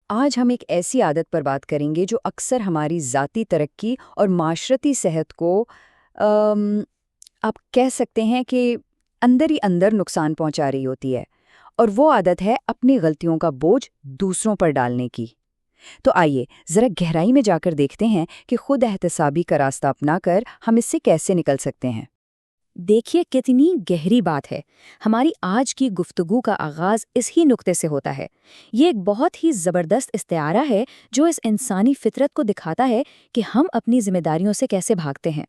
آج ہم ایک ایسی عادت پر بات کریں گے جو اکثر ہماری ذاتی ترقی اور معاشرتی صحت کو آم، آپ کہہ سکتے ہیں کہ اندر ہی اندر نقصان پہنچا رہی ہوتی ہے، اور وہ عادت ہے اپنی غلطیوں کا بوجھ دوسروں پر ڈالنے کی۔ تو آئیے ذرا گہرائی میں جا کر دیکھتے ہیں کہ خود احتسابی کا راستہ اپنا کر ہم اس سے کیسے نکل سکتے ہیں۔ دیکھیے کتنی گہری بات ہے۔ ہماری آج کی گفتگو کا آغاز اس ہی نقطے سے ہوتا ہے۔ یہ ایک بہت ہی زبردست استعارہ ہے جو اس انسانی فطرت کو دکھاتا ہے کہ ہم اپنی ذمہ داریوں سے کیسے بھاگتے ہیں۔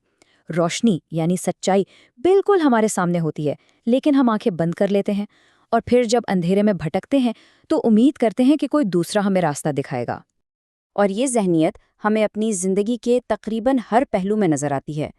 روشنی یعنی سچائی بالکل ہمارے سامنے ہوتی ہے، لیکن ہم آنکھیں بند کر لیتے ہیں، اور پھر جب اندھیرے میں بھٹکتے ہیں تو امید کرتے ہیں کہ کوئی دوسرا ہمیں راستہ دکھائے گا۔ اور یہ ذہنیت ہمیں اپنی زندگی کے تقریباً ہر پہلو میں نظر آتی ہے۔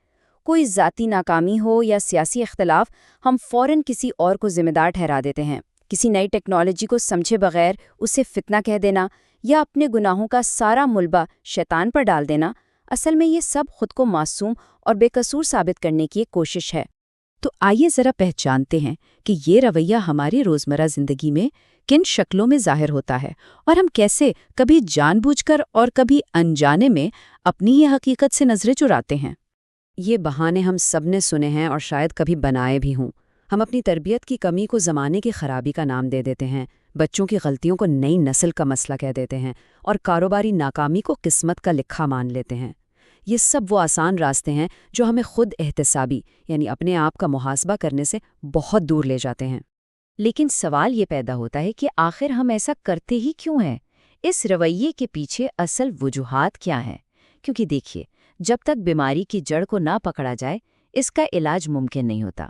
کوئی ذاتی ناکامی ہو یا سیاسی اختلاف، ہم فوراً کسی اور کو ذمہ دار ٹھہرا دیتے ہیں۔ کسی نئی ٹیکنالوجی کو سمجھے بغیر اسے فتنہ کہہ دینا یا اپنے گناہوں کا سارا ملبہ شیطان پر ڈال دینا، اصل میں یہ سب خود کو معصوم اور بے قصور ثابت کرنے کی ایک کوشش ہے۔ تو آئیے ذرا پہچانتے ہیں کہ یہ رویہ ہماری روزمرہ زندگی میں کن شکلوں میں ظاہر ہوتا ہے، اور ہم کیسے کبھی جان بوجھ کر اور کبھی انجانے میں اپنی یہ حقیقت سے نظریں چراتے ہیں۔ یہ بہانے ہم سب نے سنے ہیں اور شاید کبھی بنائے بھی ہوں۔ ہم اپنی تربیت کی کمی کو زمانے کی خرابی کا نام دے دیتے ہیں، بچوں کی غلطیوں کو نئی نسل کا مسئلہ کہہ دیتے ہیں، اور کاروباری ناکامی کو قسمت کا لکھا مان لیتے ہیں۔ یہ سب وہ آسان راستے ہیں جو ہمیں خود احتسابی یعنی اپنے آپ کا محاسبہ کرنے سے بہت دور لے جاتے ہیں۔ لیکن سوال یہ پیدا ہوتا ہے کہ آخر ہم ایسا کرتے ہی کیوں ہیں؟ اس رویے کے پیچھے اصل وجوہات کیا ہیں؟ کیونکہ دیکھیے، جب تک بیماری کی جڑ کو نہ پکڑا جائے، اس کا علاج ممکن نہیں ہوتا۔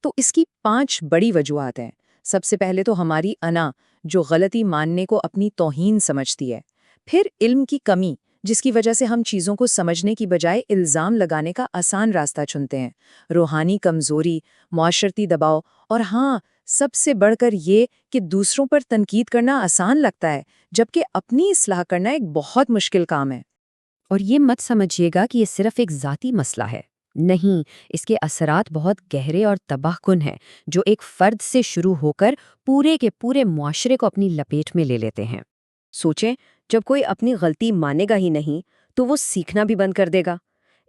تو اس کی 5 بڑی وجوہات ہیں۔ سب سے پہلے تو ہماری انا، جو غلطی ماننے کو اپنی توہین سمجھتی ہے۔ پھر علم کی کمی، جس کی وجہ سے ہم چیزوں کو سمجھنے کی بجائے الزام لگانے کا آسان راستہ چنتے ہیں۔ روحانی کمزوری، معاشرتی دباؤ، اور ہاں، سب سے بڑھ کر یہ کہ دوسروں پر تنقید کرنا آسان لگتا ہے، جبکہ اپنی اصلاح کرنا ایک بہت مشکل کام ہے۔ اور یہ مت سمجھیے گا کہ یہ صرف ایک ذاتی مسئلہ ہے۔ نہیں، اس کے اثرات بہت گہرے اور تباہ کن ہیں، جو ایک فرد سے شروع ہو کر پورے کے پورے معاشرے کو اپنی لپیٹ میں لے لیتے ہیں۔ سوچیں، جب کوئی اپنی غلطی مانے گا ہی نہیں تو وہ سیکھنا بھی بند کر دے گا۔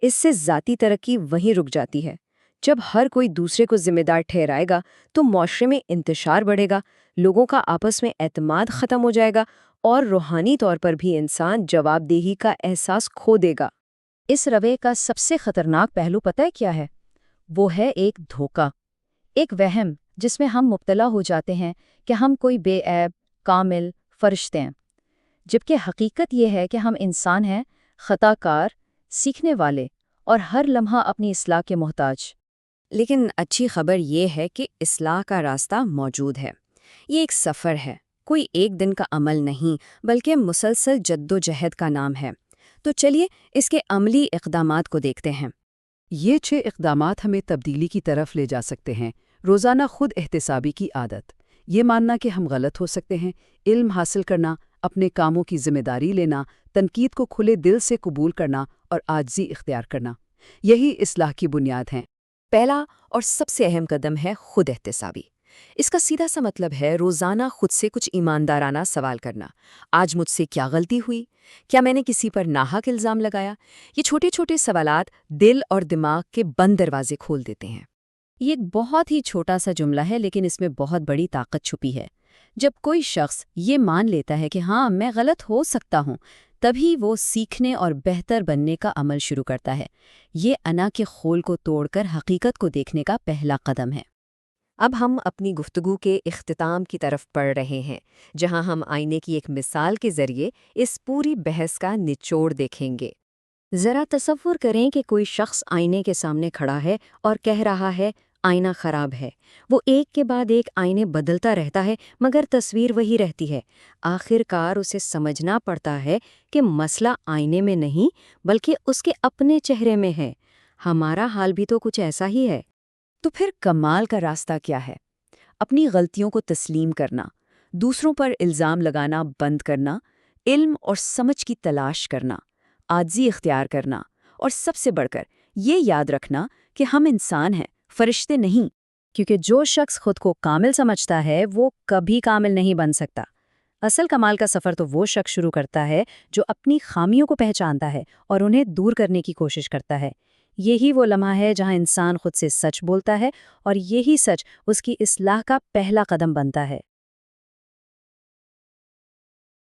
اس سے ذاتی ترقی وہیں رک جاتی ہے۔ جب ہر کوئی دوسرے کو ذمہ دار ٹھہرائے گا تو معاشرے میں انتشار بڑھے گا، لوگوں کا آپس میں اعتماد ختم ہو جائے گا، اور روحانی طور پر بھی انسان جواب دہی کا احساس کھو دے گا۔ اس رویے کا سب سے خطرناک پہلو پتہ ہے کیا ہے؟ وہ ہے ایک دھوکہ، ایک وہم جس میں ہم مبتلا ہو جاتے ہیں کہ ہم کوئی بے عیب، کامل فرشتے ہیں، جبکہ حقیقت یہ ہے کہ ہم انسان ہیں، خطا کار، سیکھنے والے، اور ہر لمحہ اپنی اصلاح کے محتاج۔ لیکن اچھی خبر یہ ہے کہ اصلاح کا راستہ موجود ہے۔ یہ ایک سفر ہے، کوئی ایک دن کا عمل نہیں، بلکہ مسلسل جد و جہد کا نام ہے۔ تو چلیے اس کے عملی اقدامات کو دیکھتے ہیں۔ یہ 6 اقدامات ہمیں تبدیلی کی طرف لے جا سکتے ہیں۔ روزانہ خود احتسابی کی عادت، یہ ماننا کہ ہم غلط ہو سکتے ہیں، علم حاصل کرنا، اپنے کاموں کی ذمہ داری لینا، تنقید کو کھلے دل سے قبول کرنا اور عاجزی اختیار کرنا، یہی اصلاح کی بنیاد ہیں۔ پہلا اور سب سے اہم قدم ہے خود احتسابی۔ اس کا سیدھا سا مطلب ہے روزانہ خود سے کچھ ایماندارانہ سوال کرنا۔ آج مجھ سے کیا غلطی ہوئی؟ کیا میں نے کسی پر ناحق الزام لگایا؟ یہ چھوٹے چھوٹے سوالات دل اور دماغ کے بند دروازے کھول دیتے ہیں۔ یہ ایک بہت ہی چھوٹا سا جملہ ہے، لیکن اس میں بہت بڑی طاقت چھپی ہے۔ جب کوئی شخص یہ مان لیتا ہے کہ ہاں میں غلط ہو سکتا ہوں، تبھی وہ سیکھنے اور بہتر بننے کا عمل شروع کرتا ہے۔ یہ انا کے خول کو توڑ کر حقیقت کو دیکھنے کا پہلا قدم ہے۔ اب ہم اپنی گفتگو کے اختتام کی طرف بڑھ رہے ہیں، جہاں ہم آئینے کی ایک مثال کے ذریعے اس پوری بحث کا نچوڑ دیکھیں گے۔ ذرا تصور کریں کہ کوئی شخص آئینے کے سامنے کھڑا ہے اور کہہ رہا ہے آئینہ خراب ہے۔ وہ ایک کے بعد ایک آئینے بدلتا رہتا ہے، مگر تصویر وہی رہتی ہے۔ آخر کار اسے سمجھنا پڑتا ہے کہ مسئلہ آئینے میں نہیں بلکہ اس کے اپنے چہرے میں ہے۔ ہمارا حال بھی تو کچھ ایسا ہی ہے۔ تو پھر کمال کا راستہ کیا ہے؟ اپنی غلطیوں کو تسلیم کرنا، دوسروں پر الزام لگانا بند کرنا، علم اور سمجھ کی تلاش کرنا، عاجزی اختیار کرنا، اور سب سے بڑھ کر یہ یاد رکھنا کہ ہم انسان ہیں، فرشتے نہیں۔ کیونکہ جو شخص خود کو کامل سمجھتا ہے وہ کبھی کامل نہیں بن سکتا۔ اصل کمال کا سفر تو وہ شخص شروع کرتا ہے جو اپنی خامیوں کو پہچانتا ہے اور انہیں دور کرنے کی کوشش کرتا ہے۔ یہی وہ لمحہ ہے جہاں انسان خود سے سچ بولتا ہے اور یہی سچ اس کی اصلاح کا پہلا قدم بنتا ہے۔